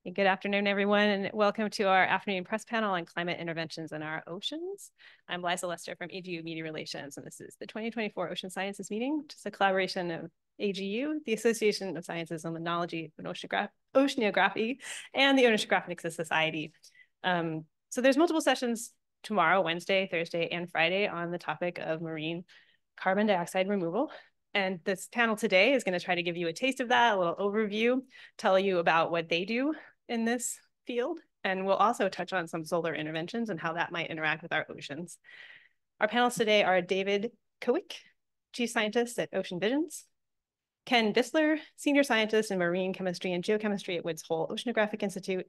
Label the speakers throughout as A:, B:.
A: Good afternoon, everyone, and welcome to our afternoon press panel on climate interventions in our oceans. I'm Liza Lester from AGU Media Relations, and this is the 2024 Ocean Sciences Meeting, which is a collaboration of AGU, the Association of Sciences and Limnology and Oceanography, and the Oceanographic Society. So there's multiple sessions tomorrow, Wednesday, Thursday, and Friday on the topic of marine carbon dioxide removal. And this panel today is going to try to give you a taste of that, a little overview, tell you about what they do in this field. And we'll also touch on some solar interventions and how that might interact with our oceans. Our panelists today are David Koweek, Chief Scientist at Ocean Visions, Ken Buesseler, Senior Scientist in Marine Chemistry and Geochemistry at Woods Hole Oceanographic Institute,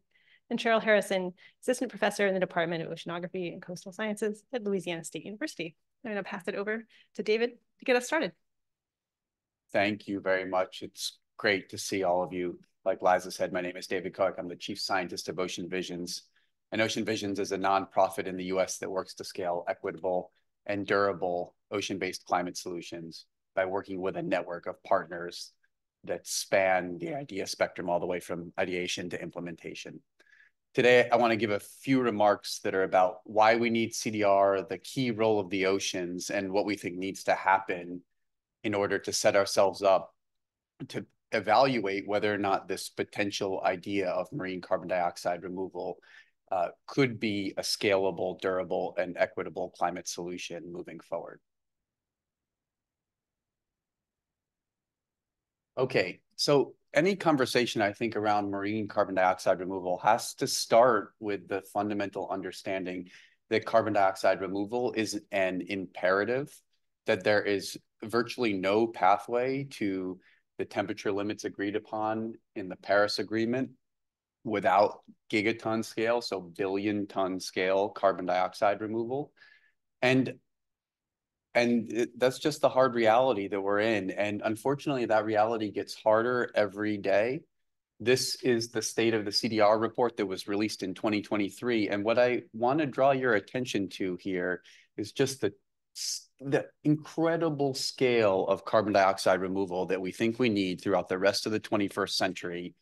A: and Cheryl Harrison, Assistant Professor in the Department of Oceanography and Coastal Sciences at Louisiana State University. I'm going to pass it over to David to get us started.
B: Thank you very much. It's great to see all of you. Like Liza said, my name is David Koweek. I'm the Chief Scientist of Ocean Visions. And Ocean Visions is a nonprofit in the US that works to scale equitable and durable ocean-based climate solutions by working with a network of partners that span the idea spectrum all the way from ideation to implementation. Today, I want to give a few remarks that are about why we need CDR, the key role of the oceans, and what we think needs to happen in order to set ourselves up to evaluate whether or not this potential idea of marine carbon dioxide removal could be a scalable, durable, and equitable climate solution moving forward. Okay, so any conversation, I think, around marine carbon dioxide removal has to start with the fundamental understanding that carbon dioxide removal is an imperative, that there is virtually no pathway to the temperature limits agreed upon in the Paris Agreement without gigaton scale, so billion-ton scale carbon dioxide removal. And that's just the hard reality that we're in. And unfortunately, that reality gets harder every day. This is the state of the CDR report that was released in 2023. And what I want to draw your attention to here is just the incredible scale of carbon dioxide removal that we think we need throughout the rest of the 21st century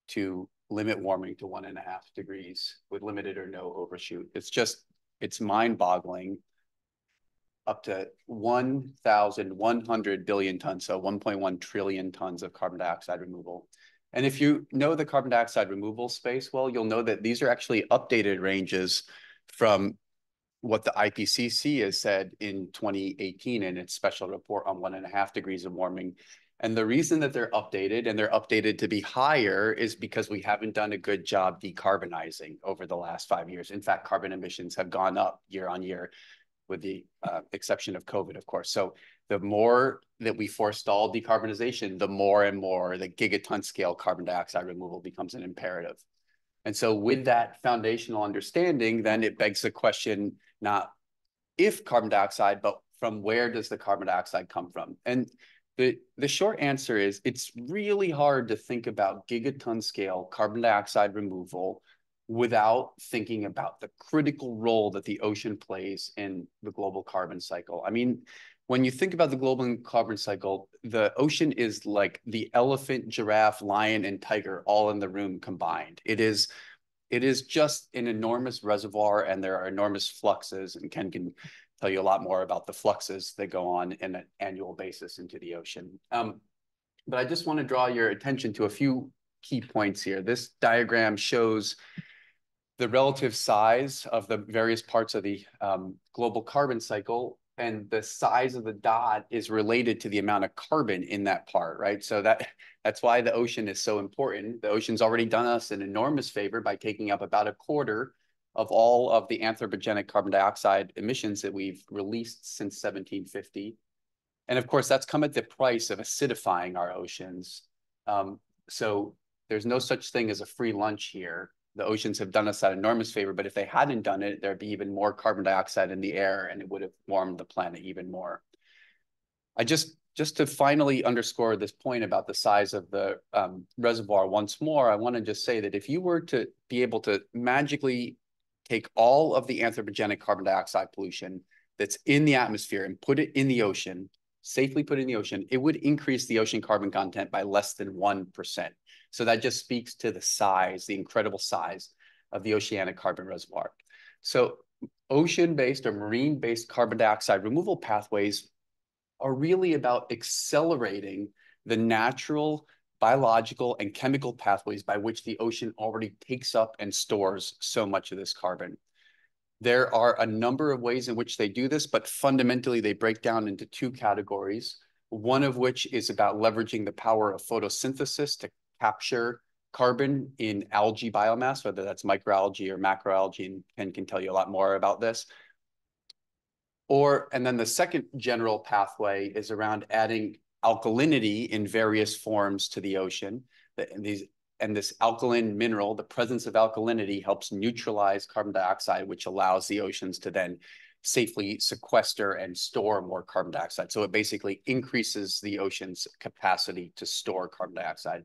B: to limit warming to 1.5 degrees with limited or no overshoot. It's mind-boggling. Up to 1,100 billion tons, so 1.1 trillion tons of carbon dioxide removal. And if you know the carbon dioxide removal space well, you'll know that these are actually updated ranges from what the IPCC has said in 2018 in its special report on 1.5 degrees of warming. And the reason that they're updated, and they're updated to be higher, is because we haven't done a good job decarbonizing over the last 5 years. In fact, carbon emissions have gone up year on year, with the exception of COVID, of course. So the more that we forestall decarbonization, the more and more the gigaton scale carbon dioxide removal becomes an imperative. And so with that foundational understanding, then it begs the question, not if carbon dioxide, but from where does the carbon dioxide come from? And the short answer is it's really hard to think about gigaton scale carbon dioxide removal without thinking about the critical role that the ocean plays in the global carbon cycle. I mean, when you think about the global carbon cycle, the ocean is like the elephant, giraffe, lion, and tiger all in the room combined. It is just an enormous reservoir, and there are enormous fluxes, and Ken can tell you a lot more about the fluxes that go on in an annual basis into the ocean. But I just want to draw your attention to a few key points here. This diagram shows the relative size of the various parts of the global carbon cycle, and the size of the dot is related to the amount of carbon in that part, right? So that's why the ocean is so important. The ocean's already done us an enormous favor by taking up about 1/4 of all of the anthropogenic carbon dioxide emissions that we've released since 1750. And of course, that's come at the price of acidifying our oceans. So there's no such thing as a free lunch here. The oceans have done us that enormous favor, but if they hadn't done it, there'd be even more carbon dioxide in the air, and it would have warmed the planet even more. I just to finally underscore this point about the size of the reservoir once more, I want to just say that if you were to be able to magically take all of the anthropogenic carbon dioxide pollution that's in the atmosphere and put it in the ocean, safely put in the ocean, it would increase the ocean carbon content by less than 1%. So that just speaks to the size, the incredible size of the oceanic carbon reservoir. So ocean-based or marine-based carbon dioxide removal pathways are really about accelerating the natural, biological, and chemical pathways by which the ocean already takes up and stores so much of this carbon. There are a number of ways in which they do this, but fundamentally they break down into two categories, one of which is about leveraging the power of photosynthesis to capture carbon in algae biomass, whether that's microalgae or macroalgae, and Ken can tell you a lot more about this. And then the second general pathway is around adding alkalinity in various forms to the ocean. And this alkaline mineral, the presence of alkalinity, helps neutralize carbon dioxide, which allows the oceans to then safely sequester and store more carbon dioxide. So it basically increases the ocean's capacity to store carbon dioxide.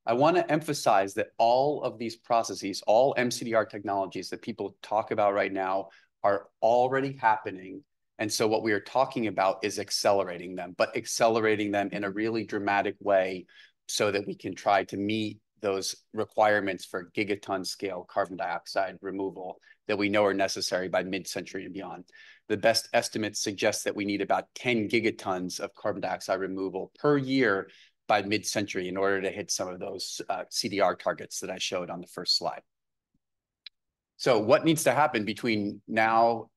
B: I want to emphasize that all of these processes, all MCDR technologies that people talk about right now are already happening. And so what we are talking about is accelerating them, but accelerating them in a really dramatic way so that we can try to meet those requirements for gigaton scale carbon dioxide removal that we know are necessary by mid-century and beyond. The best estimates suggest that we need about 10 gigatons of carbon dioxide removal per year by mid-century in order to hit some of those CDR targets that I showed on the first slide. So what needs to happen between now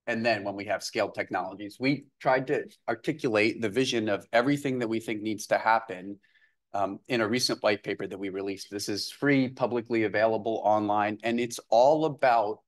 B: and then when we have scaled technologies? We tried to articulate the vision of everything that we think needs to happen in a recent white paper that we released. This is free, publicly available online, and it's all about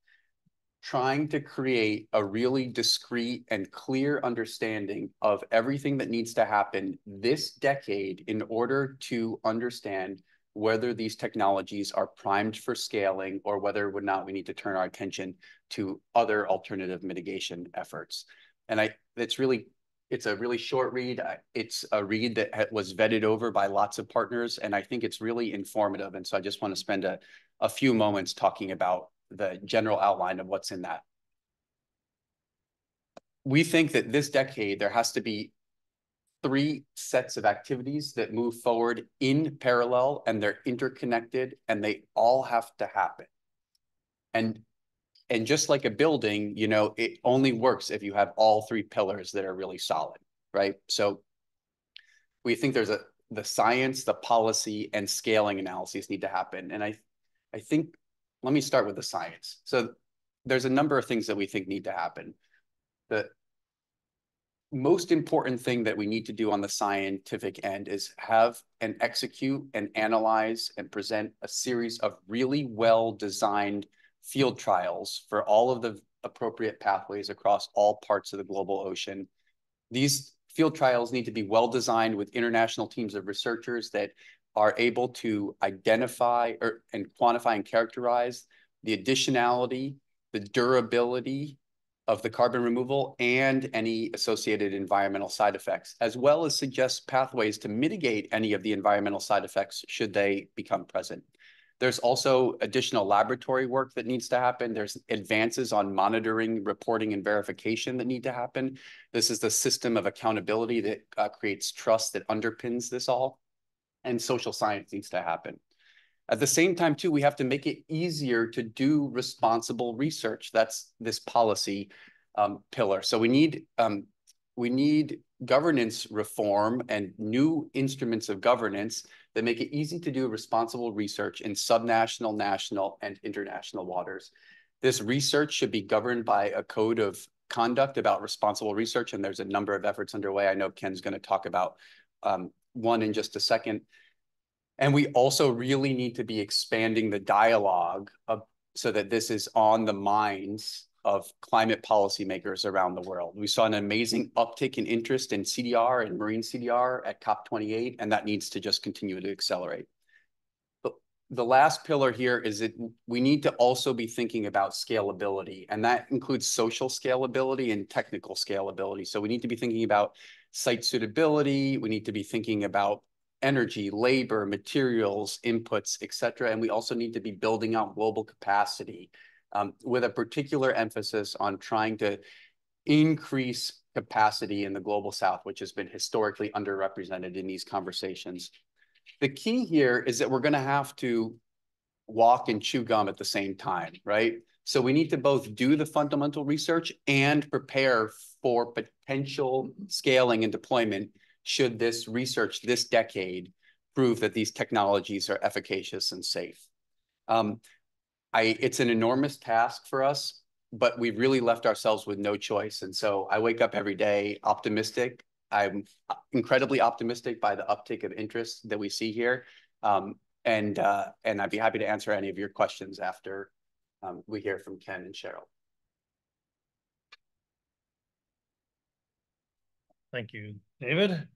B: trying to create a really discrete and clear understanding of everything that needs to happen this decade in order to understand whether these technologies are primed for scaling or whether or not we need to turn our attention to other alternative mitigation efforts. And it's a really short read. It's a read that was vetted over by lots of partners, and I think it's really informative. And so I just want to spend a few moments talking about the general outline of what's in that. We think that this decade, there has to be 3 sets of activities that move forward in parallel, and they're interconnected, and they all have to happen. And just like a building, you know, it only works if you have all 3 pillars that are really solid, right? So we think there's the science, the policy, and scaling analyses need to happen. And I think, let me start with the science. So there's a number of things that we think need to happen. The most important thing that we need to do on the scientific end is have and execute and analyze and present a series of really well-designed field trials for all of the appropriate pathways across all parts of the global ocean. These field trials need to be well-designed with international teams of researchers that are able to identify and quantify and characterize the additionality, the durability of the carbon removal, and any associated environmental side effects, as well as suggest pathways to mitigate any of the environmental side effects should they become present. There's also additional laboratory work that needs to happen. There's advances on monitoring, reporting, and verification that need to happen. This is the system of accountability that creates trust that underpins this all. And social science needs to happen. At the same time, too, we have to make it easier to do responsible research. That's this policy pillar. So we need governance reform and new instruments of governance that make it easy to do responsible research in subnational, national, and international waters. This research should be governed by a code of conduct about responsible research, and there's a number of efforts underway. I know Ken's going to talk about one in just a second. And we also really need to be expanding the dialogue so that this is on the minds of climate policymakers around the world. We saw an amazing uptick in interest in CDR and marine CDR at COP28, and that needs to just continue to accelerate. But the last pillar here is that we need to also be thinking about scalability, and that includes social scalability and technical scalability. So we need to be thinking about site suitability. We need to be thinking about energy, labor, materials, inputs, et cetera. And we also need to be building out global capacity with a particular emphasis on trying to increase capacity in the global South, which has been historically underrepresented in these conversations. The key here is that we're going to have to walk and chew gum at the same time, right? So we need to both do the fundamental research and prepare for potential scaling and deployment should this research this decade prove that these technologies are efficacious and safe. It's an enormous task for us, but we've really left ourselves with no choice. And so I wake up every day optimistic. I'm incredibly optimistic by the uptick of interest that we see here. And I'd be happy to answer any of your questions after we hear from Ken and Cheryl.
C: Thank you, David.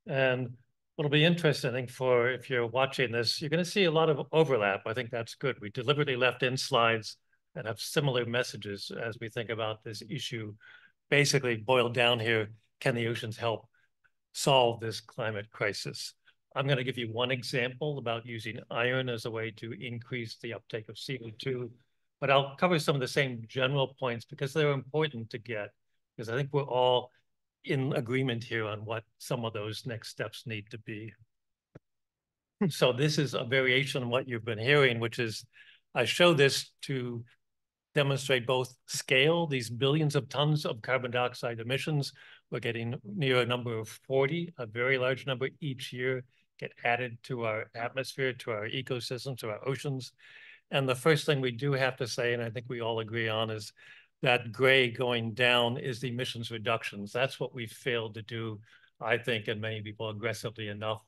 C: And what'll be interesting, I think, for if you're watching this, you're going to see a lot of overlap. I think that's good. We deliberately left in slides that have similar messages as we think about this issue. Basically boiled down here, can the oceans help solve this climate crisis? I'm going to give you one example about using iron as a way to increase the uptake of CO2, but I'll cover some of the same general points because they're important to get, because I think we're all in agreement here on what some of those next steps need to be. So this is a variation on what you've been hearing, which is I show this to demonstrate both scale, these billions of tons of carbon dioxide emissions. We're getting near a number of 40, a very large number each year get added to our atmosphere, to our ecosystem, to our oceans. And the first thing we do have to say, and I think we all agree on, is that gray going down is the emissions reductions. That's what we've failed to do, I think, and many people aggressively enough.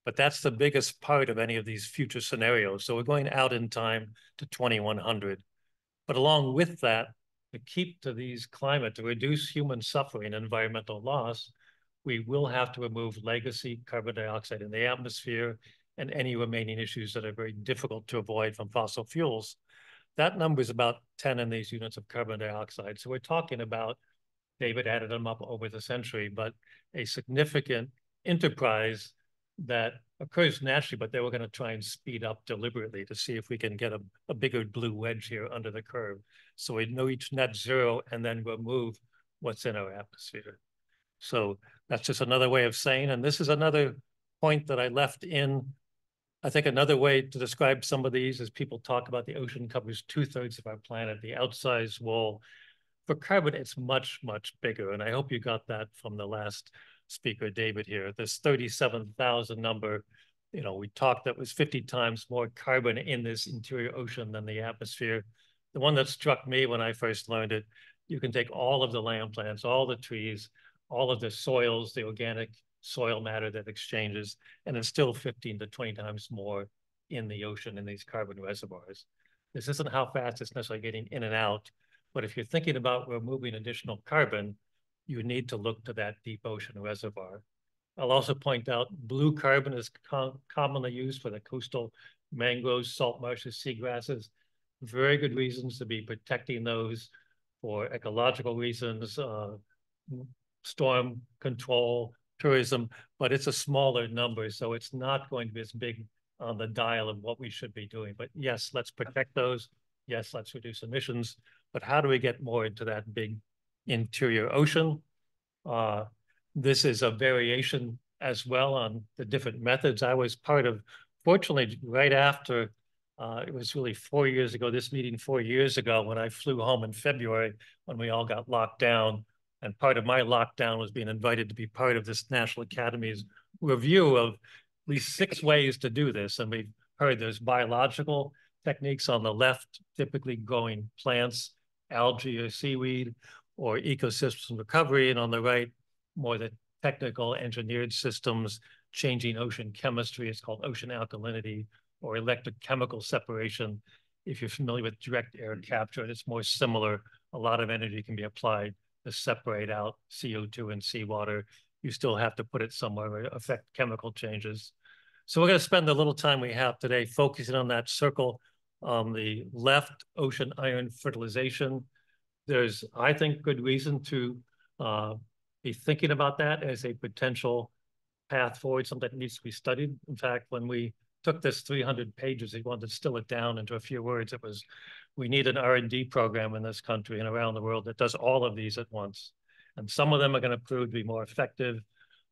C: But that's the biggest part of any of these future scenarios. So we're going out in time to 2100. But along with that, to keep to these climate, to reduce human suffering and environmental loss, we will have to remove legacy carbon dioxide in the atmosphere and any remaining issues that are very difficult to avoid from fossil fuels. That number is about 10 in these units of carbon dioxide. So we're talking about, David added them up over the century, but a significant enterprise that occurs naturally, but they were going to try and speed up deliberately to see if we can get a bigger blue wedge here under the curve. So we know each net zero and then remove what's in our atmosphere. So that's just another way of saying, and this is another point that I left in. I think another way to describe some of these is people talk about the ocean covers 2/3 of our planet, the outsized wall. For carbon, it's much, much bigger. And I hope you got that from the last speaker, David, here. This 37,000 number, you know, we talked that was 50 times more carbon in this interior ocean than the atmosphere. The one that struck me when I first learned it, you can take all of the land plants, all the trees, all of the soils, the organic soil matter that exchanges, and it's still 15 to 20 times more in the ocean in these carbon reservoirs. This isn't how fast it's necessarily getting in and out, but if you're thinking about removing additional carbon, you need to look to that deep ocean reservoir. I'll also point out blue carbon is commonly used for the coastal mangroves, salt marshes, seagrasses. Very good reasons to be protecting those for ecological reasons, storm control, tourism, but it's a smaller number, so it's not going to be as big on the dial of what we should be doing. But yes, let's protect those. Yes, let's reduce emissions. But how do we get more into that big interior ocean? This is a variation as well on the different methods. I was part of, fortunately, right after, it was really 4 years ago, this meeting 4 years ago, when I flew home in February, when we all got locked down. And part of my lockdown was being invited to be part of this National Academy's review of at least 6 ways to do this. And we've heard there's biological techniques on the left, typically growing plants, algae or seaweed, or ecosystem recovery. And on the right, more the technical engineered systems, changing ocean chemistry. It's called ocean alkalinity or electrochemical separation. If you're familiar with direct air capture, it's more similar. A lot of energy can be applied to separate out CO2 and seawater. You still have to put it somewhere where it affect chemical changes. So we're going to spend the little time we have today focusing on that circle on the left, ocean iron fertilization. There's, I think, good reason to be thinking about that as a potential path forward, something that needs to be studied. In fact, when we took this 300 pages, we wanted to distill it down into a few words. It was, we need an R&D program in this country and around the world that does all of these at once. And some of them are going to prove to be more effective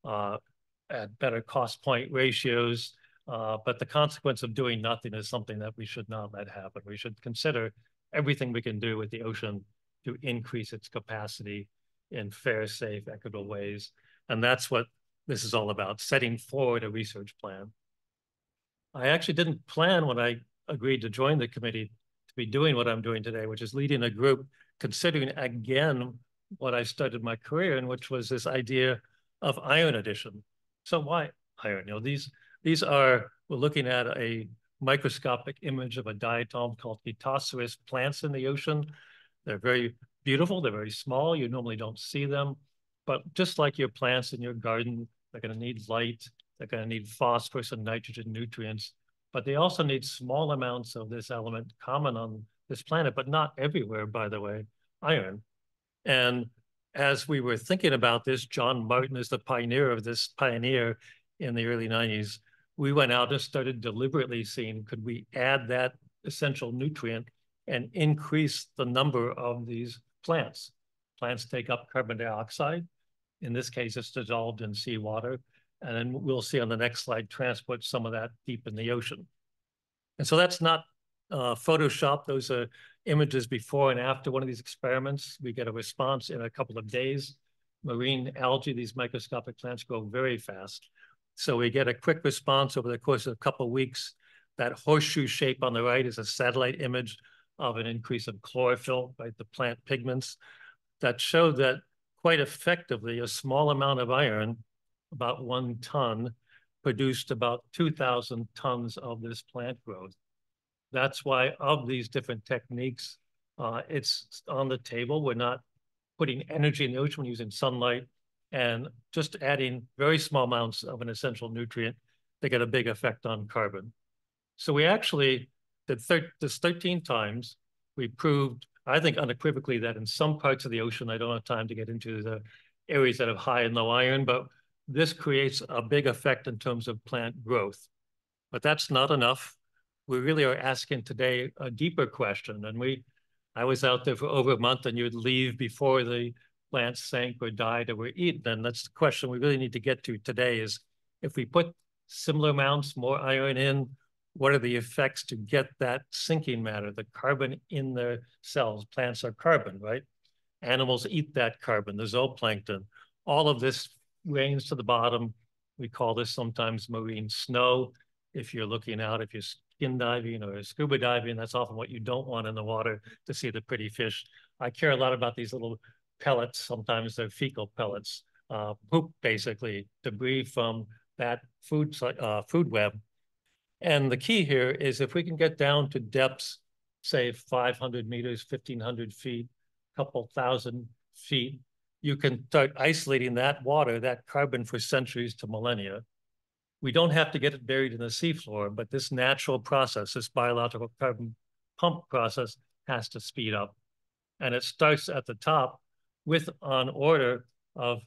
C: at better cost point ratios. But the consequence of doing nothing is something that we should not let happen. We should consider everything we can do with the ocean to increase its capacity in fair, safe, equitable ways. And that's what this is all about, setting forward a research plan. I actually didn't plan when I agreed to join the committee to be doing what I'm doing today, which is leading a group considering again what I started my career in, which was this idea of iron addition. So why iron? You know, these are, we're looking at a microscopic image of a diatom called Phytoceras plants in the ocean. They're very beautiful. They're very small. You normally don't see them. But just like your plants in your garden, they're going to need light. They're going to need phosphorus and nitrogen nutrients. But they also need small amounts of this element common on this planet, but not everywhere, by the way, iron. And as we were thinking about this, John Martin is the pioneer of this pioneer in the early 90s. We went out and started deliberately seeing, could we add that essential nutrient and increase the number of these plants? Plants take up carbon dioxide. In this case, it's dissolved in seawater. And then we'll see on the next slide, transport some of that deep in the ocean. And so that's not Photoshop. Those are images before and after one of these experiments. We get a response in a couple of days. Marine algae, these microscopic plants, grow very fast. So we get a quick response over the course of a couple of weeks. That horseshoe shape on the right is a satellite image of an increase of chlorophyll, right, the plant pigments, that showed that quite effectively a small amount of iron, about 1 ton, produced about 2,000 tons of this plant growth. That's why of these different techniques, it's on the table. We're not putting energy in the ocean, we're using sunlight and just adding very small amounts of an essential nutrient to get a big effect on carbon. So we actually did this 13 times. We proved, I think unequivocally, that in some parts of the ocean, I don't have time to get into the areas that have high and low iron, but this creates a big effect in terms of plant growth. But that's not enough. We really are asking today a deeper question. And I was out there for over a month, and you'd leave before the plants sank or died or were eaten. And that's the question we really need to get to today is, if we put similar amounts, more iron in, what are the effects to get that sinking matter, the carbon in their cells? Plants are carbon, right? Animals eat that carbon, the zooplankton. All of this rains to the bottom. We call this sometimes marine snow. If you're looking out, if you're skin diving or scuba diving, that's often what you don't want in the water, to see the pretty fish. I care a lot about these little pellets. Sometimes they're fecal pellets, poop, basically, debris from that food web. And the key here is, if we can get down to depths, say 500 meters, 1,500 feet, a couple thousand feet, you can start isolating that water, that carbon, for centuries to millennia. We don't have to get it buried in the seafloor, but this natural process, this biological carbon pump process, has to speed up. And it starts at the top with on order of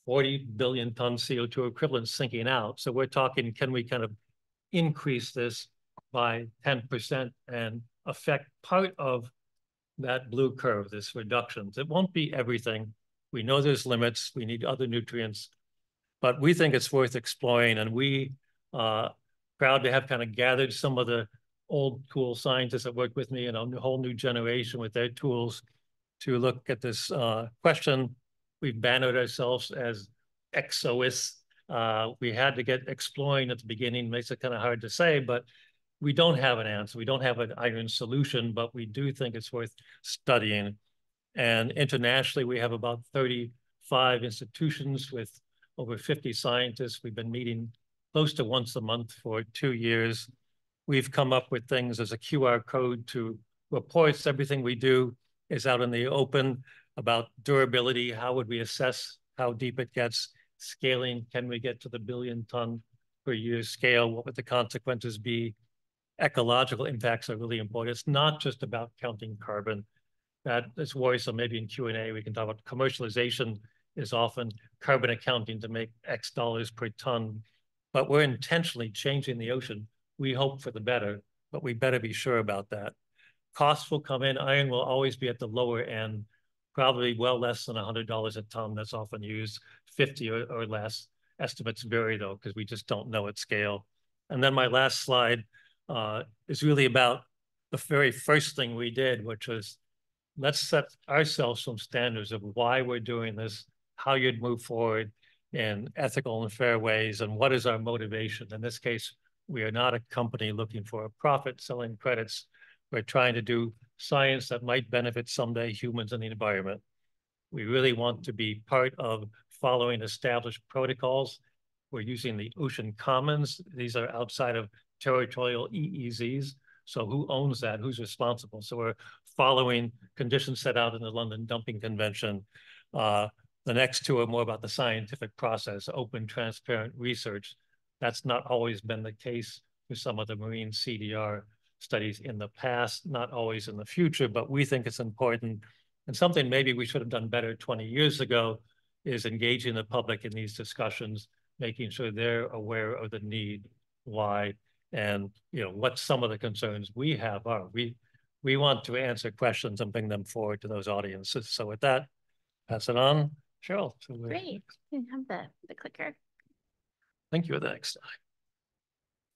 C: 40 billion tons CO2 equivalent sinking out. So we're talking, can we kind of increase this by 10% and affect part of that blue curve, this reductions? It won't be everything. We know there's limits. We need other nutrients, but we think it's worth exploring. And we proud to have kind of gathered some of the old school scientists that worked with me and a whole new generation with their tools to look at this question. We've bannered ourselves as exoists. We had to get exploring at the beginning. Makes it kind of hard to say, but we don't have an answer. We don't have an iron solution, but we do think it's worth studying. And internationally, we have about 35 institutions with over 50 scientists. We've been meeting close to once a month for 2 years. We've come up with things as a QR code to reports. Everything we do is out in the open about durability. How would we assess how deep it gets? Scaling, can we get to the 1 billion ton per year scale? What would the consequences be? Ecological impacts are really important. It's not just about counting carbon. That is worrisome. Maybe in Q&A we can talk about commercialization is often carbon accounting to make X dollars per ton, but we're intentionally changing the ocean. We hope for the better, but we better be sure about that. Costs will come in. Iron will always be at the lower end probably well less than $100 a ton. That's often used. 50 or less. Estimates vary though, because we just don't know at scale. And then my last slide is really about the very first thing we did, which was let's set ourselves some standards of why we're doing this, how you'd move forward in ethical and fair ways, and what is our motivation. In this case, we are not a company looking for a profit selling credits. We're trying to do science that might benefit someday humans and the environment. We really want to be part of following established protocols. We're using the ocean commons. These are outside of territorial EEZs. So who owns that? Who's responsible? So we're following conditions set out in the London Dumping Convention. The next two are more about the scientific process, open, transparent research. That's not always been the case with some of the marine CDR studies in the past, not always in the future, but we think it's important. And something maybe we should have done better 20 years ago is engaging the public in these discussions, making sure they're aware of the need, why, and what some of the concerns we have are. We want to answer questions and bring them forward to those audiences. So with that, pass it on. Cheryl.
D: Great. Didn't have the clicker.
C: Thank you. Next.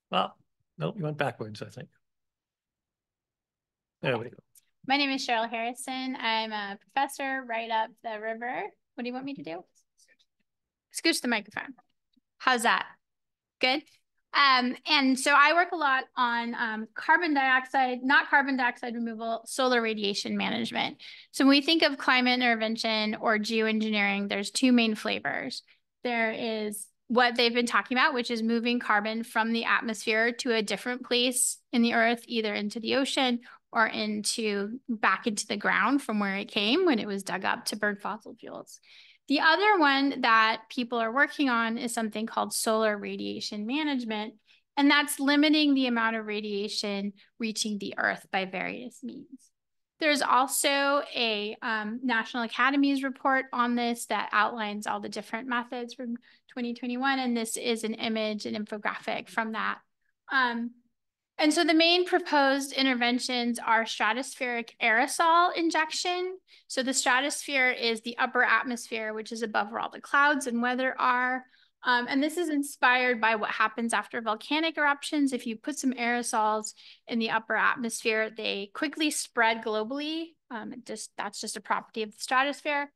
C: Well, no, you went backwards, I think. There we go.
D: My name is Cheryl Harrison. I'm a professor right up the river. What do you want me to do? Scooch the microphone. How's that? Good? And so I work a lot on carbon dioxide, not carbon dioxide removal, solar radiation management. So when we think of climate intervention or geoengineering, there's two main flavors. There is what they've been talking about, which is moving carbon from the atmosphere to a different place in the earth, either into the ocean or back into the ground from where it came when it was dug up to burn fossil fuels. The other one that people are working on is something called solar radiation management, and that's limiting the amount of radiation reaching the earth by various means. There's also a National Academies report on this that outlines all the different methods from 2021, and this is an image, an infographic from that. And so the main proposed interventions are stratospheric aerosol injection. So the stratosphere is the upper atmosphere, which is above where all the clouds and weather are. And this is inspired by what happens after volcanic eruptions. If you put some aerosols in the upper atmosphere, they quickly spread globally. That's just a property of the stratosphere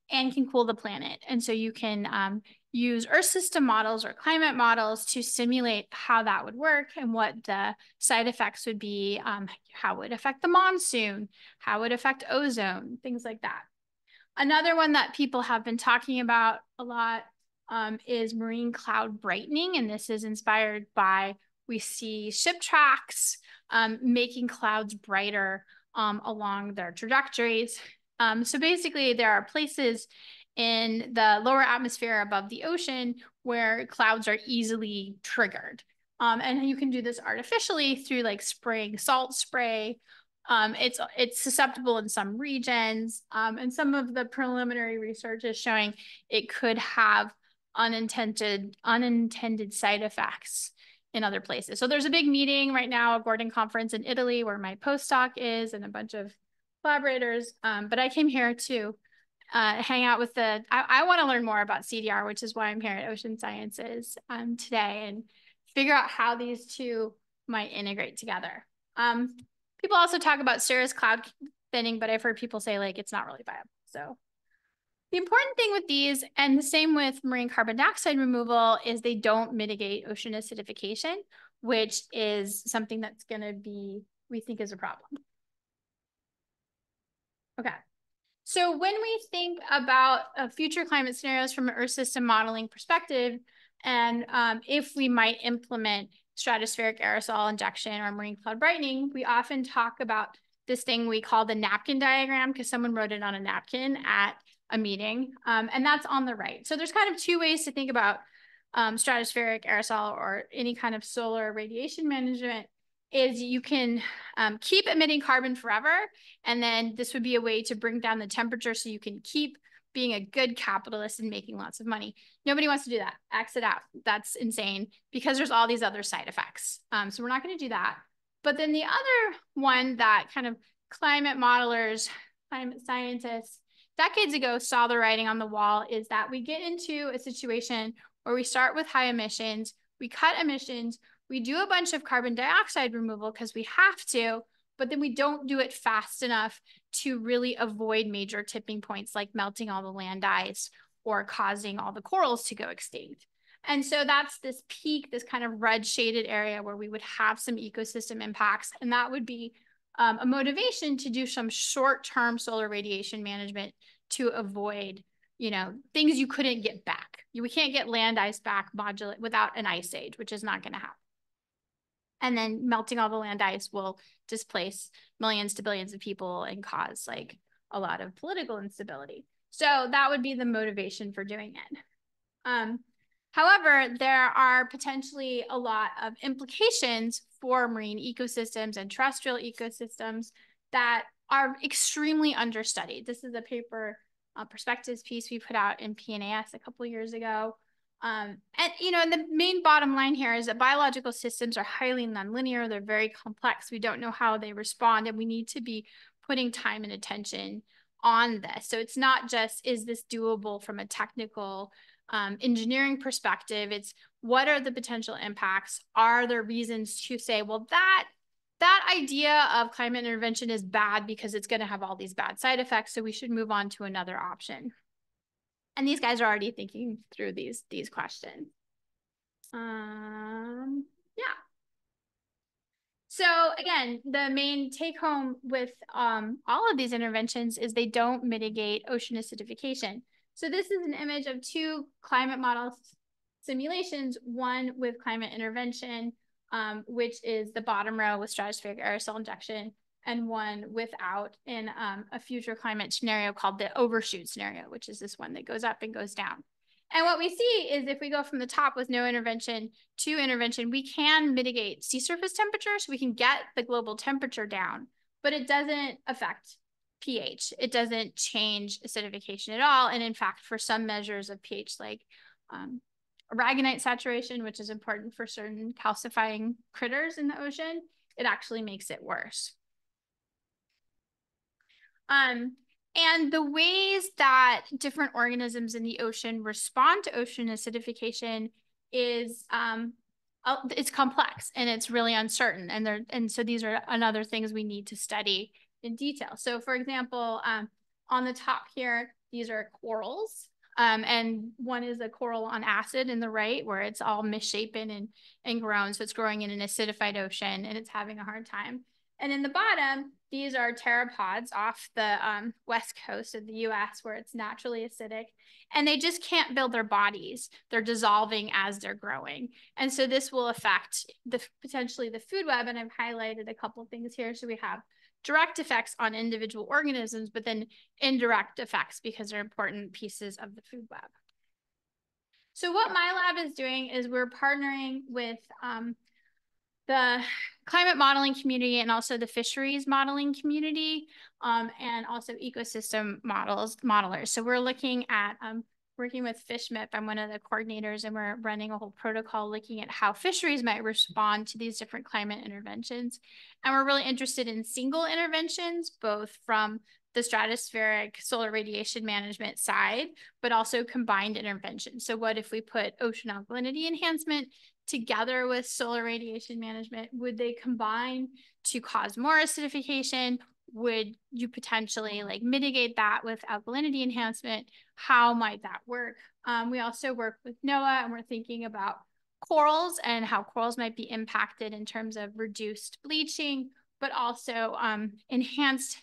D: and can cool the planet. And so you can use Earth system models or climate models to simulate how that would work and what the side effects would be, how it would affect the monsoon, how it would affect ozone, things like that. Another one that people have been talking about a lot is marine cloud brightening. And this is inspired by, we see ship tracks making clouds brighter along their trajectories. So basically there are places in the lower atmosphere above the ocean where clouds are easily triggered. And you can do this artificially through like spraying salt spray. It's susceptible in some regions. And some of the preliminary research is showing it could have unintended side effects in other places. So there's a big meeting right now, a Gordon conference in Italy where my postdoc is and a bunch of collaborators. But I came here to hang out with I want to learn more about CDR, which is why I'm here at Ocean Sciences today, and figure out how these two might integrate together. People also talk about cirrus cloud thinning, but I've heard people say like it's not really viable. So the important thing with these, and the same with marine carbon dioxide removal, is they don't mitigate ocean acidification, which is something that's going to be, we think, is a problem. Okay. So when we think about future climate scenarios from an Earth system modeling perspective, and if we might implement stratospheric aerosol injection or marine cloud brightening, we often talk about this thing we call the napkin diagram, because someone wrote it on a napkin at a meeting, and that's on the right. So there's kind of two ways to think about stratospheric aerosol or any kind of solar radiation management. Is you can keep emitting carbon forever, and then this would be a way to bring down the temperature so you can keep being a good capitalist and making lots of money. Nobody wants to do that. Exit out. That's insane because there's all these other side effects. So we're not going to do that. But then the other one that kind of climate modelers, climate scientists decades ago saw the writing on the wall is that we get into a situation where we start with high emissions, we cut emissions, we do a bunch of carbon dioxide removal because we have to, but then we don't do it fast enough to really avoid major tipping points like melting all the land ice or causing all the corals to go extinct. And so that's this peak, this kind of red shaded area where we would have some ecosystem impacts. And that would be a motivation to do some short-term solar radiation management to avoid, you know, things you couldn't get back. We can't get land ice back modulate without an ice age, which is not going to happen. And then melting all the land ice will displace millions to billions of people and cause like a lot of political instability. So that would be the motivation for doing it. However, there are potentially a lot of implications for marine ecosystems and terrestrial ecosystems that are extremely understudied. This is a paper perspectives piece we put out in PNAS a couple of years ago. And, you know, the main bottom line here is that biological systems are highly nonlinear. They're very complex. We don't know how they respond, and we need to be putting time and attention on this. So it's not just, is this doable from a technical engineering perspective? It's what are the potential impacts? Are there reasons to say, well, that idea of climate intervention is bad because it's going to have all these bad side effects, so we should move on to another option. And these guys are already thinking through these questions. Yeah. So again, the main take home with all of these interventions is they don't mitigate ocean acidification. So this is an image of two climate model simulations, one with climate intervention, which is the bottom row with stratospheric aerosol injection, and one without in a future climate scenario called the overshoot scenario, which is this one that goes up and goes down. And what we see is if we go from the top with no intervention to intervention, we can mitigate sea surface temperature, so we can get the global temperature down, but it doesn't affect pH. It doesn't change acidification at all. And in fact, for some measures of pH, like aragonite saturation, which is important for certain calcifying critters in the ocean, it actually makes it worse. And the ways that different organisms in the ocean respond to ocean acidification is it's complex and it's really uncertain. And so these are another things we need to study in detail. So for example, on the top here, these are corals. And one is a coral on acid in the right, where it's all misshapen and grown. So it's growing in an acidified ocean and it's having a hard time. And in the bottom, these are pteropods off the west coast of the US, where it's naturally acidic, and they just can't build their bodies. They're dissolving as they're growing. And so this will affect potentially the food web. And I've highlighted a couple of things here. So we have direct effects on individual organisms, but then indirect effects because they're important pieces of the food web. So what my lab is doing is we're partnering with the climate modeling community and also the fisheries modeling community, and also ecosystem modelers. So we're looking at working with FishMIP. I'm one of the coordinators, and we're running a whole protocol looking at how fisheries might respond to these different climate interventions. And we're really interested in single interventions, both from the stratospheric solar radiation management side, but also combined interventions. So what if we put ocean alkalinity enhancement together with solar radiation management? Would they combine to cause more acidification? Would you potentially like mitigate that with alkalinity enhancement? How might that work? We also work with NOAA, and we're thinking about corals and how corals might be impacted in terms of reduced bleaching, but also enhanced.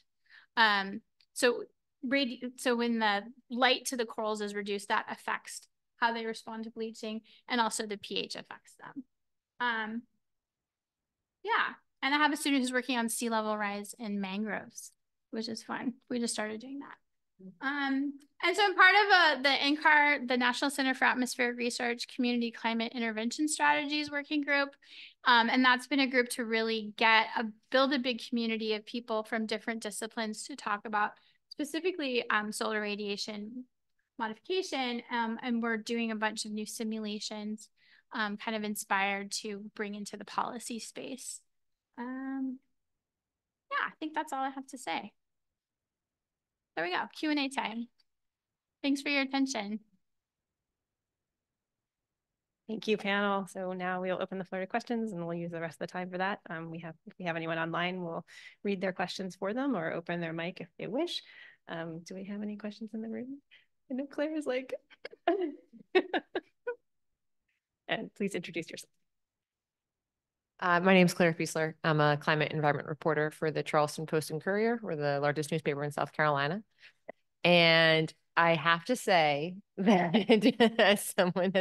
D: So when the light to the corals is reduced, that affects how they respond to bleaching, and also the pH affects them. Yeah, and I have a student who's working on sea level rise in mangroves, which is fun. We just started doing that. And so I'm part of the NCAR, the National Center for Atmospheric Research Community Climate Intervention Strategies working group. And that's been a group to really build a big community of people from different disciplines to talk about specifically solar radiation modification, and we're doing a bunch of new simulations kind of inspired to bring into the policy space. Yeah, I think that's all I have to say. there we go, Q&A time. Thanks for your attention.
A: Thank you, panel. So now we'll open the floor to questions and we'll use the rest of the time for that. If we have anyone online, we'll read their questions for them or open their mic if they wish. Do we have any questions in the room? I know Claire is like, and please introduce yourself.
E: My name is Claire Buesseler. I'm a climate environment reporter for the Charleston Post and Courier. We're the largest newspaper in South Carolina. And I have to say that as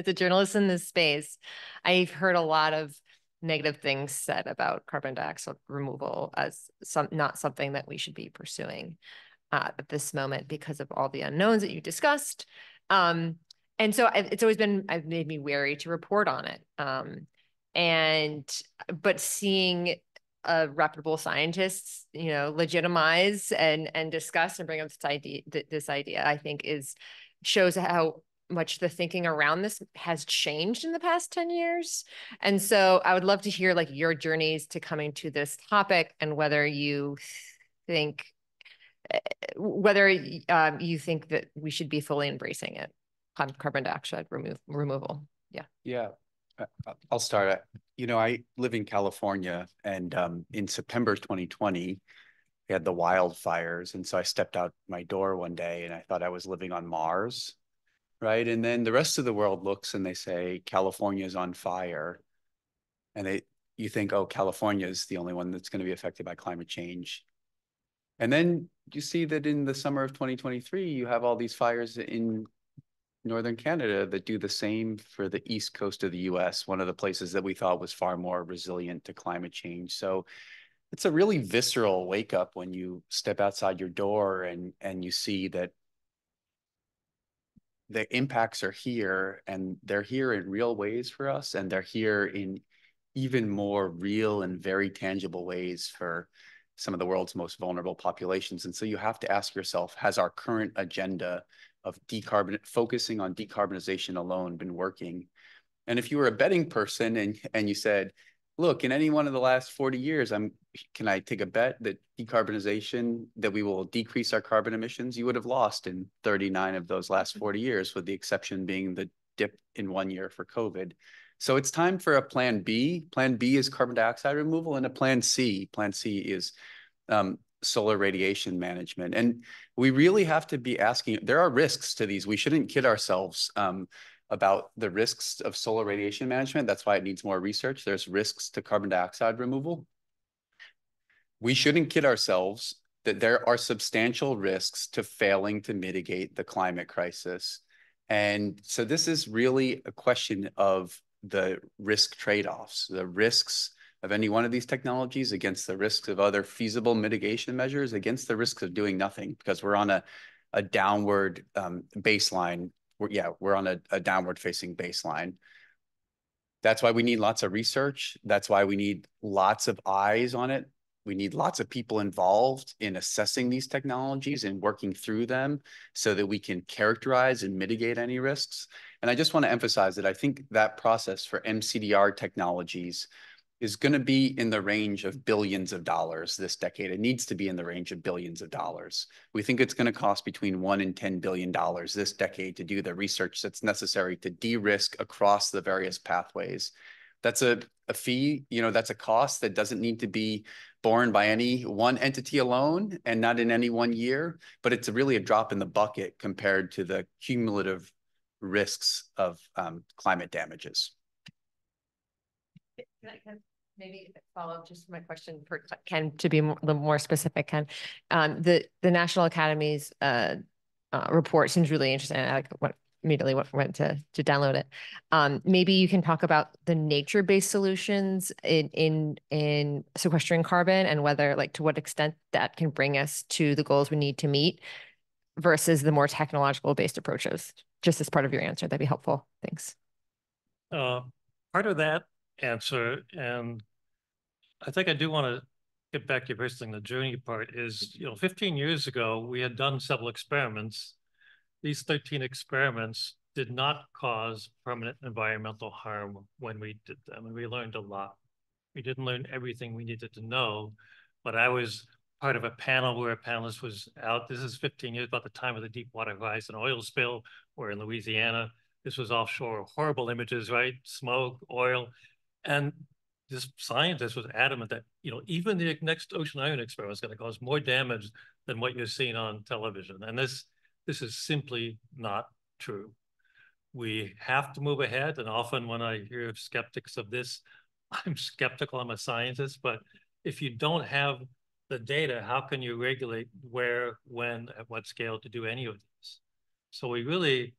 E: a journalist in this space, I've heard a lot of negative things said about carbon dioxide removal as not something that we should be pursuing at this moment because of all the unknowns that you discussed. And so it's made me wary to report on it. But seeing reputable scientists, legitimize and discuss and bring up this idea, I think shows how much the thinking around this has changed in the past 10 years. And so I would love to hear like your journeys to coming to this topic and whether you think that we should be fully embracing it, carbon dioxide removal.
B: Yeah. I'll start. I live in California, and in September 2020, we had the wildfires. And so I stepped out my door one day and I thought I was living on Mars, right? And then the rest of the world looks and they say, California is on fire. And you think, oh, California is the only one that's going to be affected by climate change. And then you see that in the summer of 2023, you have all these fires in Northern Canada that do the same for the East Coast of the US, one of the places that we thought was far more resilient to climate change. So it's a really visceral wake up when you step outside your door and you see that the impacts are here and they're here in real ways for us. And they're here in even more real and very tangible ways for some of the world's most vulnerable populations. And so you have to ask yourself, has our current agenda of focusing on decarbonization alone been working? And if you were a betting person and you said, look, in any one of the last 40 years, can I take a bet that that we will decrease our carbon emissions? You would have lost in 39 of those last 40 years, with the exception being the dip in 1 year for COVID. So it's time for a plan B. Plan B is carbon dioxide removal, and a plan C. Plan C is solar radiation management. And we really have to be asking, there are risks to these. We shouldn't kid ourselves about the risks of solar radiation management. That's why it needs more research. There's risks to carbon dioxide removal. We shouldn't kid ourselves that there are substantial risks to failing to mitigate the climate crisis. And so this is really a question of the risk trade-offs, the risks of any one of these technologies against the risks of other feasible mitigation measures, against the risks of doing nothing, because we're on a downward baseline. We're on a downward facing baseline. That's why we need lots of research. That's why we need lots of eyes on it. We need lots of people involved in assessing these technologies and working through them so that we can characterize and mitigate any risks. And I just want to emphasize that I think that process for MCDR technologies is going to be in the range of billions of dollars this decade. It needs to be in the range of billions of dollars. We think it's going to cost between $1 and $10 billion this decade to do the research that's necessary to de-risk across the various pathways. That's a fee, that's a cost that doesn't need to be borne by any one entity alone and not in any 1 year, but it's really a drop in the bucket compared to the cumulative risks of climate damages.
E: Can I maybe follow up just my question for Ken to be a little more specific, Ken? The National Academy's report seems really interesting. I immediately went to download it. Maybe you can talk about the nature-based solutions in sequestering carbon and whether, to what extent that can bring us to the goals we need to meet versus the more technological-based approaches. Just as part of your answer, that'd be helpful. Thanks.
C: Part of that answer, and I think I do want to get back to your first thing, the journey part is, 15 years ago, we had done several experiments. These 13 experiments did not cause permanent environmental harm when we did them, and we learned a lot. We didn't learn everything we needed to know, but I was part of a panel where a panelist was out. This is 15 years, about the time of the Deepwater Horizon oil spill, where in Louisiana, this was offshore, horrible images, right? Smoke, oil. And this scientist was adamant that, even the next ocean iron experiment is going to cause more damage than what you're seeing on television. And this is simply not true. We have to move ahead. And often when I hear skeptics of this, I'm skeptical. I'm a scientist, but if you don't have the data, how can you regulate where, when, at what scale to do any of this? So we really,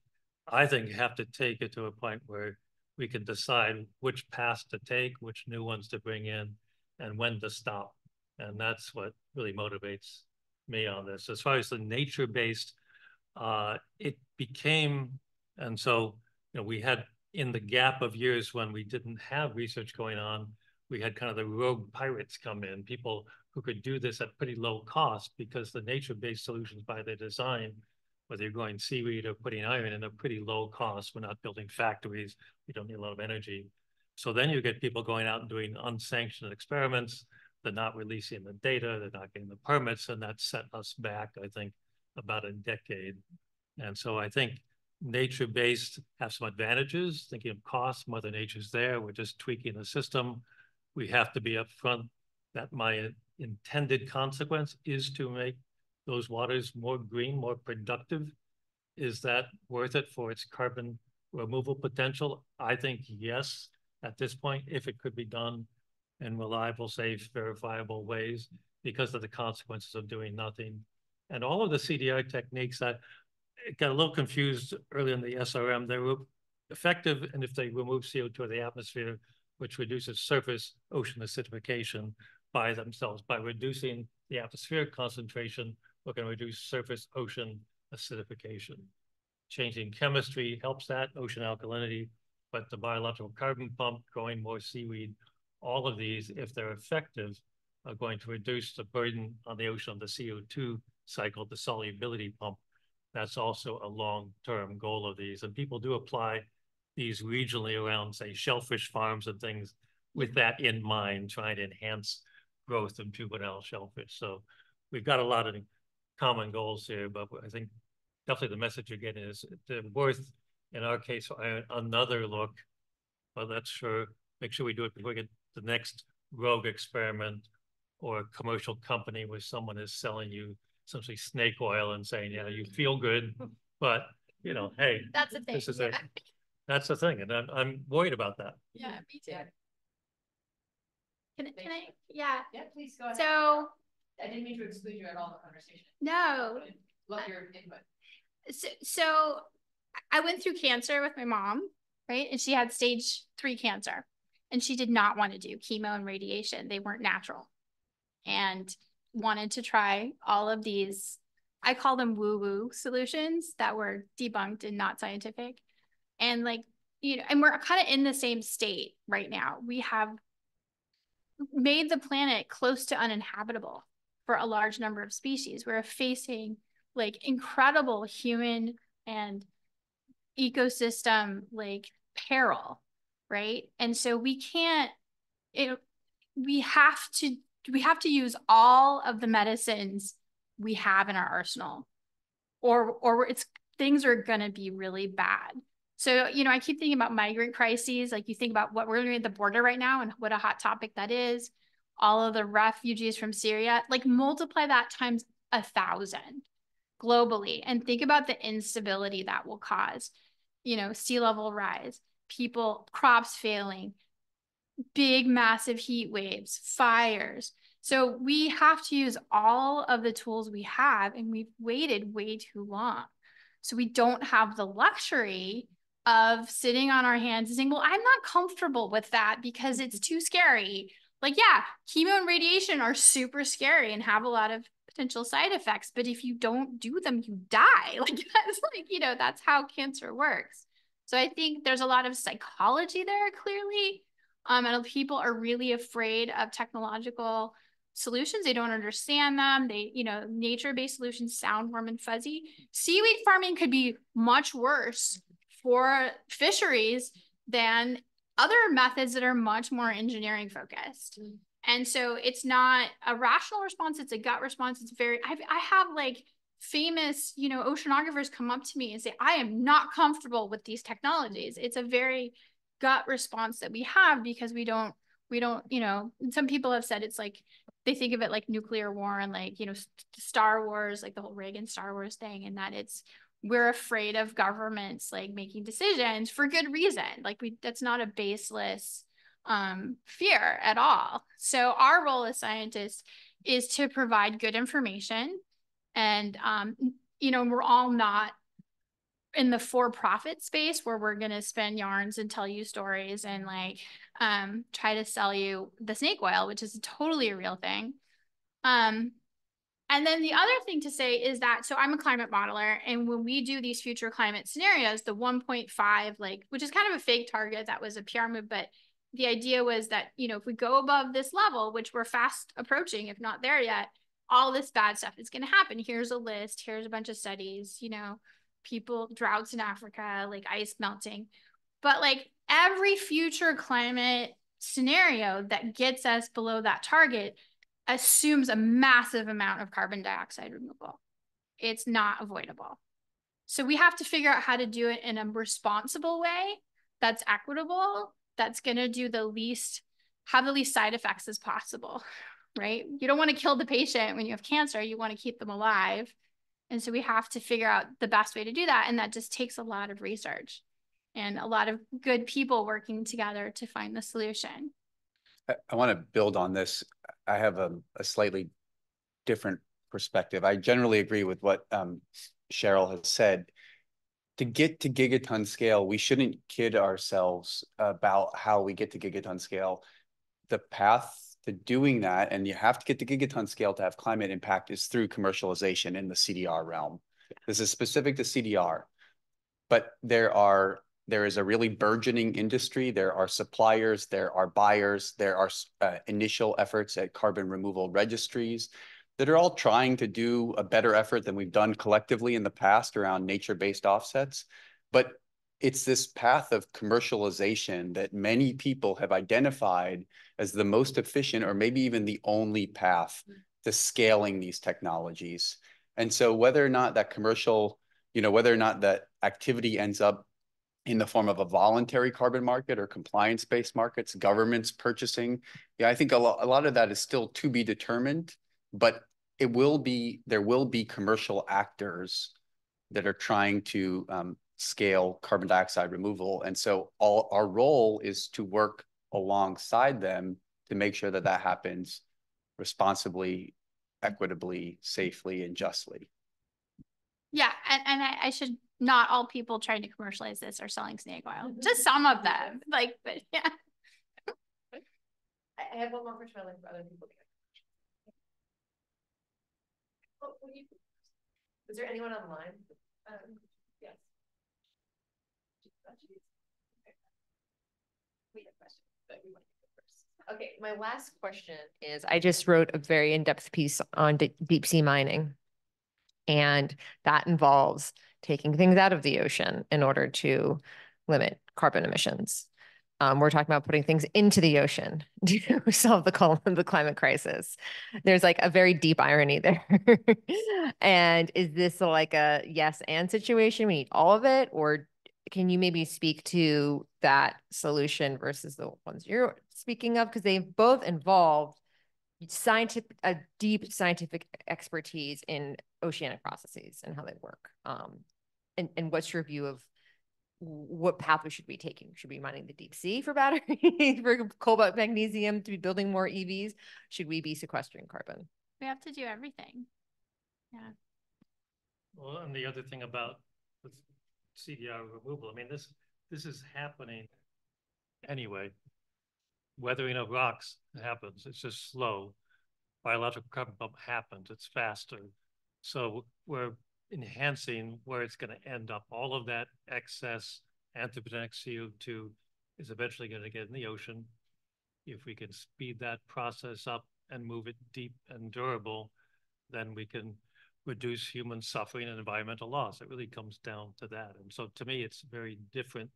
C: I think, have to take it to a point where we can decide which paths to take, which new ones to bring in, and when to stop. And that's what really motivates me on this. As far as the nature-based, it became, and so we had, in the gap of years when we didn't have research going on, we had kind of the rogue pirates come in, people who could do this at pretty low cost, because the nature-based solutions by their design, whether you're going seaweed or putting iron in, a pretty low cost. We're not building factories. We don't need a lot of energy. So then you get people going out and doing unsanctioned experiments. They're not releasing the data. They're not getting the permits. And that set us back, I think, about a decade. And so I think nature-based have some advantages. Thinking of cost, Mother Nature's there. We're just tweaking the system. We have to be upfront that my intended consequence is to make those waters more green, more productive. Is that worth it for its carbon removal potential? I think yes, at this point, if it could be done in reliable, safe, verifiable ways, because of the consequences of doing nothing. And all of the CDI techniques, that got a little confused early in the SRM. They were effective, and if they remove CO2 of the atmosphere, which reduces surface ocean acidification by themselves. By reducing the atmospheric concentration, we're going to reduce surface ocean acidification. Changing chemistry helps that, ocean alkalinity, but the biological carbon pump, growing more seaweed, all of these, if they're effective, are going to reduce the burden on the ocean of the CO2 cycle, the solubility pump. That's also a long-term goal of these. And people do apply these regionally around, say, shellfish farms and things with that in mind, trying to enhance growth of juvenile shellfish. So we've got a lot of common goals here, but I think definitely the message you're getting is worth, in our case, another look. But let's make sure we do it before we get the next rogue experiment or a commercial company where someone is selling you essentially snake oil and saying, yeah, you feel good, but hey,
D: that's the thing.
C: This is it. That's the thing, and I'm worried about that.
D: Yeah, me too. Can I? Yeah.
E: Yeah, please go ahead.
D: So
E: I didn't mean to exclude you at all in the conversation.
D: No.
E: Love your input.
D: So I went through cancer with my mom, right? And she had stage 3 cancer, and she did not want to do chemo and radiation. They weren't natural, and wanted to try all of these, I call them woo-woo solutions that were debunked and not scientific. And and we're kind of in the same state right now. We have made the planet close to uninhabitable for a large number of species. We're facing incredible human and ecosystem peril, right? And so we can't, we have to use all of the medicines we have in our arsenal, or things are going to be really bad. So, I keep thinking about migrant crises. You think about what we're doing at the border right now and what a hot topic that is. All of the refugees from Syria, multiply that times 1,000 globally, and think about the instability that will cause, sea level rise, crops failing, big, massive heat waves, fires. So we have to use all of the tools we have, and we've waited way too long. So we don't have the luxury of sitting on our hands and saying, well, I'm not comfortable with that because it's too scary. Yeah, chemo and radiation are super scary and have a lot of potential side effects, but if you don't do them, you die. That's how cancer works. So I think there's a lot of psychology there, clearly. And people are really afraid of technological solutions. They don't understand them. Nature-based solutions sound warm and fuzzy. Seaweed farming could be much worse for fisheries than other methods that are much more engineering focused. And so it's not a rational response, it's a gut response. It's very, I have like famous, you know, oceanographers come up to me and say, I am not comfortable with these technologies. It's a very gut response that we have because we don't, you know, some people have said it's like, they think of it like nuclear war and like, you know, Star Wars, like the whole Reagan Star Wars thing, and that we're afraid of governments like making decisions for good reason. Like that's not a baseless fear at all. So our role as scientists is to provide good information. And, you know, we're all not in the for-profit space where we're going to spin yarns and tell you stories and like try to sell you the snake oil, which is totally a real thing. And then the other thing to say is that, so I'm a climate modeler, and when we do these future climate scenarios, the 1.5, like, which is kind of a fake target, that was a PR move, but the idea was that, you know, if we go above this level, which we're fast approaching, if not there yet, all this bad stuff is going to happen. Here's a list, here's a bunch of studies, you know, droughts in Africa, like ice melting. But like every future climate scenario that gets us below that target assumes a massive amount of carbon dioxide removal. It's not avoidable. So we have to figure out how to do it in a responsible way that's equitable, that's going to do have the least side effects as possible, right? You don't want to kill the patient when you have cancer. You want to keep them alive. And so we have to figure out the best way to do that. And that just takes a lot of research and a lot of good people working together to find the solution.
B: I want to build on this. I have a slightly different perspective. I generally agree with what Cheryl has said. To get to gigaton scale, we shouldn't kid ourselves about how we get to gigaton scale. The path to doing that, and you have to get to gigaton scale to have climate impact, is through commercialization in the CDR realm. This is specific to CDR, but there is a really burgeoning industry. There are suppliers, there are buyers, there are initial efforts at carbon removal registries that are all trying to do a better effort than we've done collectively in the past around nature-based offsets. But it's this path of commercialization that many people have identified as the most efficient, or maybe even the only path to scaling these technologies. And so whether or not that commercial, you know, whether or not that activity ends up in the form of a voluntary carbon market or compliance-based markets, governments purchasing, yeah, I think a lot of that is still to be determined, but there will be commercial actors that are trying to scale carbon dioxide removal. And so our role is to work alongside them to make sure that that happens responsibly, equitably, safely, and justly.
D: Yeah, and I should, not all people trying to commercialize this are selling snake oil. Just some of them, like, but yeah.
E: I have one more question for other people. Is there anyone online? Yes. We have questions, but we want to go first. Okay, my last question is, I just wrote a very in-depth piece on deep sea mining, and that involves taking things out of the ocean in order to limit carbon emissions. We're talking about putting things into the ocean to solve the climate crisis. There's like a very deep irony there. And is this like a yes and situation? We need all of it, or can you maybe speak to that solution versus the ones you're speaking of? Because they both involved a deep scientific expertise in oceanic processes and how they work. And what's your view of what path we should be taking? Should we be mining the deep sea for batteries, for cobalt, magnesium, to be building more EVs? Should we be sequestering carbon?
D: We have to do everything. Yeah.
C: Well, and the other thing about the CDR removal, I mean, this is happening anyway. Weathering of rocks happens. It's just slow. Biological carbon bump happens. It's faster. So we're enhancing where it's going to end up. All of that excess anthropogenic CO2 is eventually going to get in the ocean. If we can speed that process up and move it deep and durable, then we can reduce human suffering and environmental loss. It really comes down to that. And so to me, it's very different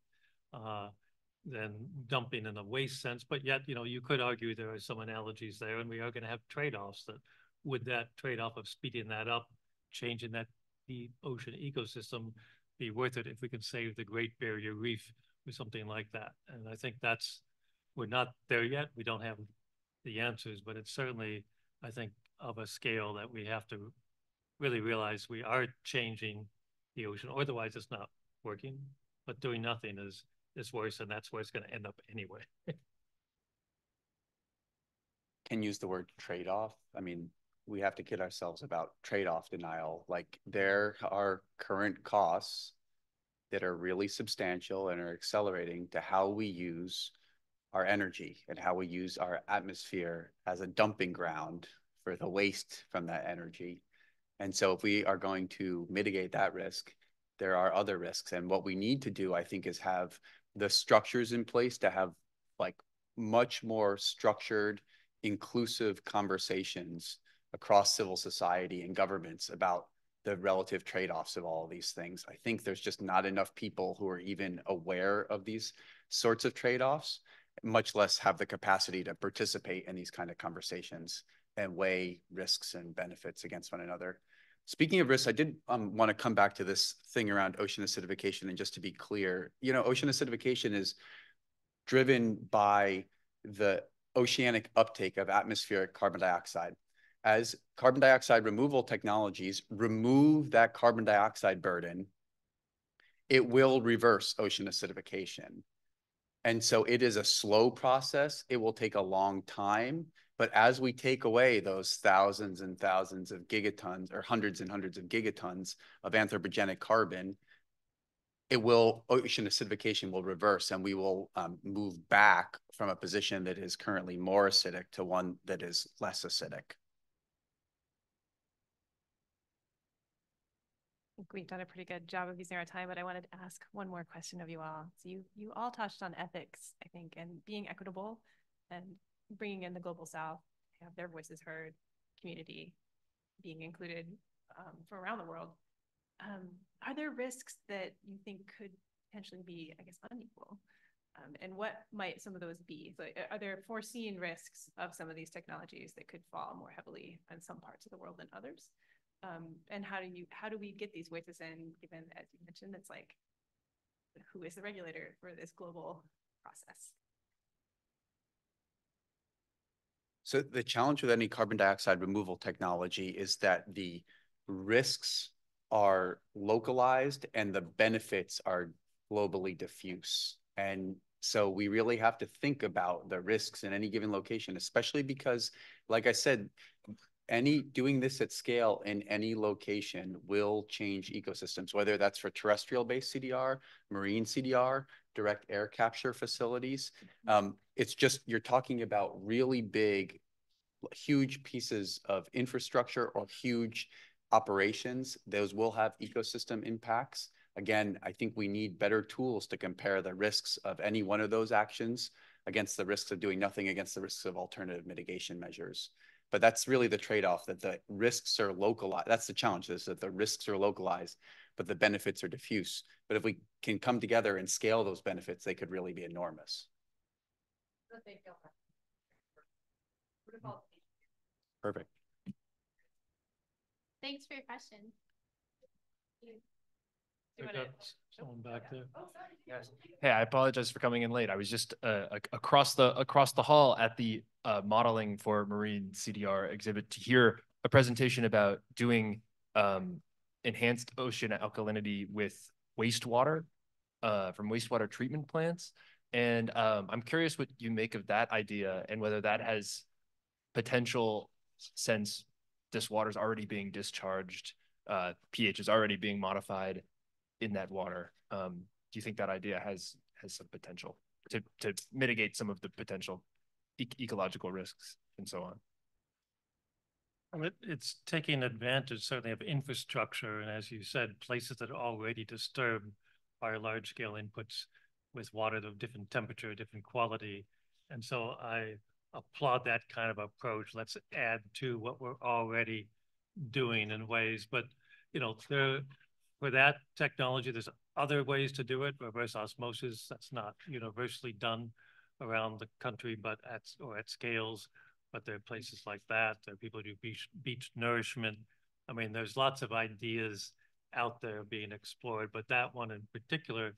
C: than dumping in a waste sense. But yet, you know, you could argue there are some analogies there, and we are going to have trade-offs. That would that trade-off of speeding that up, changing that the ocean ecosystem, be worth it if we can save the Great Barrier Reef or something like that? And I think we're not there yet. We don't have the answers, but it's certainly, I think, of a scale that we have to really realize we are changing the ocean. Otherwise, it's not working. But doing nothing is worse, and that's where it's going to end up anyway.
B: Can use the word trade-off. I mean, we have to kid ourselves about trade-off denial. Like, there are current costs that are really substantial and are accelerating to how we use our energy and how we use our atmosphere as a dumping ground for the waste from that energy. And so if we are going to mitigate that risk, there are other risks. And what we need to do, I think, is have the structures in place to have like much more structured, inclusive conversations across civil society and governments about the relative trade-offs of all of these things. I think there's just not enough people who are even aware of these sorts of trade-offs, much less have the capacity to participate in these kind of conversations and weigh risks and benefits against one another. Speaking of risks, I did want to come back to this thing around ocean acidification. And just to be clear, you know, ocean acidification is driven by the oceanic uptake of atmospheric carbon dioxide. As carbon dioxide removal technologies remove that carbon dioxide burden, it will reverse ocean acidification. And so it is a slow process. It will take a long time. But as we take away those thousands and thousands of gigatons, or hundreds and hundreds of gigatons of anthropogenic carbon, ocean acidification will reverse, and we will move back from a position that is currently more acidic to one that is less acidic.
A: I think we've done a pretty good job of using our time, but I wanted to ask one more question of you all. So you all touched on ethics, I think, and being equitable and bringing in the global South, have their voices heard, community being included from around the world. Are there risks that you think could potentially be, I guess, unequal? And what might some of those be? So are there foreseen risks of some of these technologies that could fall more heavily on some parts of the world than others? And how do we get these voices in, given, as you mentioned, it's like, who is the regulator for this global process?
B: So the challenge with any carbon dioxide removal technology is that the risks are localized and the benefits are globally diffuse. And so we really have to think about the risks in any given location, especially because, like I said, doing this at scale in any location will change ecosystems, whether that's for terrestrial-based CDR, marine CDR, direct air capture facilities. It's just, you're talking about really big, huge pieces of infrastructure or huge operations. Those will have ecosystem impacts. Again, I think we need better tools to compare the risks of any one of those actions against the risks of doing nothing, against the risks of alternative mitigation measures. But that's really the trade-off, that the risks are localized. That's the challenge, is that the risks are localized, but the benefits are diffuse. But if we can come together and scale those benefits, they could really be enormous. Perfect.
D: Thanks for your question.
C: Someone back there.
A: Oh, sorry.
F: Yes. Hey, I apologize for coming in late. I was just across the hall at the modeling for marine CDR exhibit to hear a presentation about doing enhanced ocean alkalinity with wastewater from wastewater treatment plants. And I'm curious what you make of that idea and whether that has potential, since this water is already being discharged, pH is already being modified in that water. Do you think that idea has some potential to mitigate some of the potential ecological risks and so on?
C: Well, it's taking advantage certainly of infrastructure, and as you said, places that are already disturbed by large-scale inputs with water of different temperature, different quality. And so I applaud that kind of approach. Let's add to what we're already doing in ways. But, you know, for that technology, there's other ways to do it. Reverse osmosis, that's not universally done around the country, but at scales. But there are places like that. There are people who do beach nourishment. I mean, there's lots of ideas out there being explored, but that one in particular,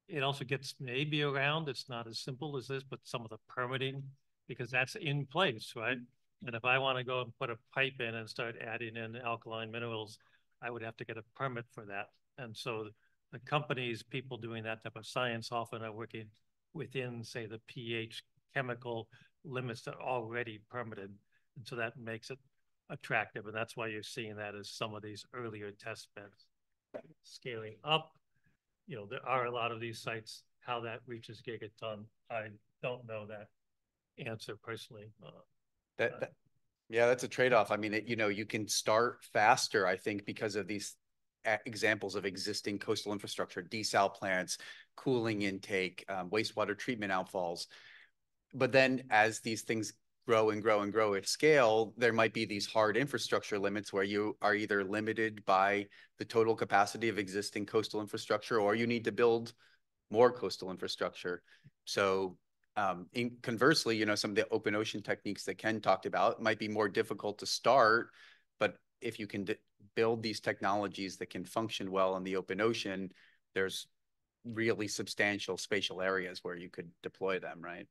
C: it also gets maybe around. It's not as simple as this, but some of the permitting, because that's in place, right? And if I want to go and put a pipe in and start adding in alkaline minerals, I would have to get a permit for that. And so the companies, people doing that type of science often are working within, say, the pH chemical limits that are already permitted. And so that makes it attractive. And that's why you're seeing that as some of these earlier test beds. Scaling up, there are a lot of these sites. How that reaches gigaton, I don't know that answer personally.
B: Yeah, that's a trade-off. I mean, you can start faster, I think, because of these examples of existing coastal infrastructure, desal plants, cooling intake, wastewater treatment outfalls. But then as these things grow and grow and grow at scale, there might be these hard infrastructure limits where you are either limited by the total capacity of existing coastal infrastructure, or you need to build more coastal infrastructure. So conversely, some of the open ocean techniques that Ken talked about might be more difficult to start, but if you can build these technologies that can function well in the open ocean, there's really substantial spatial areas where you could deploy them, right?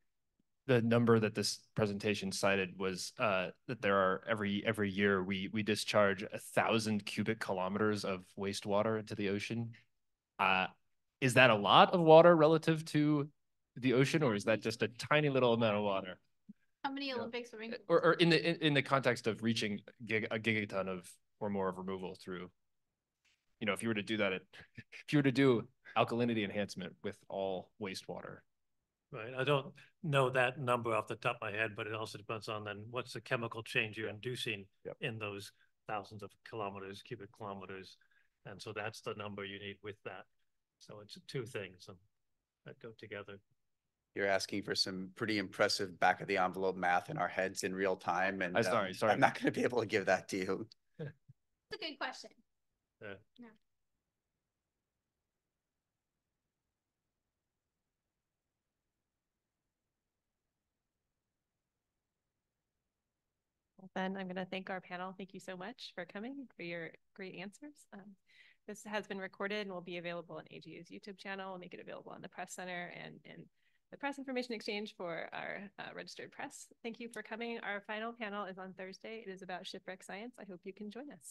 F: The number that this presentation cited was that there are every year we discharge 1,000 cubic kilometers of wastewater into the ocean. Is that a lot of water relative to the ocean, or is that just a tiny little amount of water?
D: How many Olympics are we?
F: Or in the context of reaching a gigaton of or more of removal through, if you were to do that, if you were to do alkalinity enhancement with all wastewater.
C: Right. I don't know that number off the top of my head, but it also depends on then what's the chemical change you're inducing in those thousands of cubic kilometers. And so that's the number you need with that. So it's two things that go together.
B: You're asking for some pretty impressive back of the envelope math in our heads in real time. And
F: sorry.
B: I'm not going to be able to give that to you.
D: That's a good question.
C: Yeah.
A: Then I'm going to thank our panel. Thank you so much for coming, for your great answers. This has been recorded and will be available on AGU's YouTube channel. We'll make it available on the Press Center and in the Press Information Exchange for our registered press. Thank you for coming. Our final panel is on Thursday. It is about shipwreck science. I hope you can join us.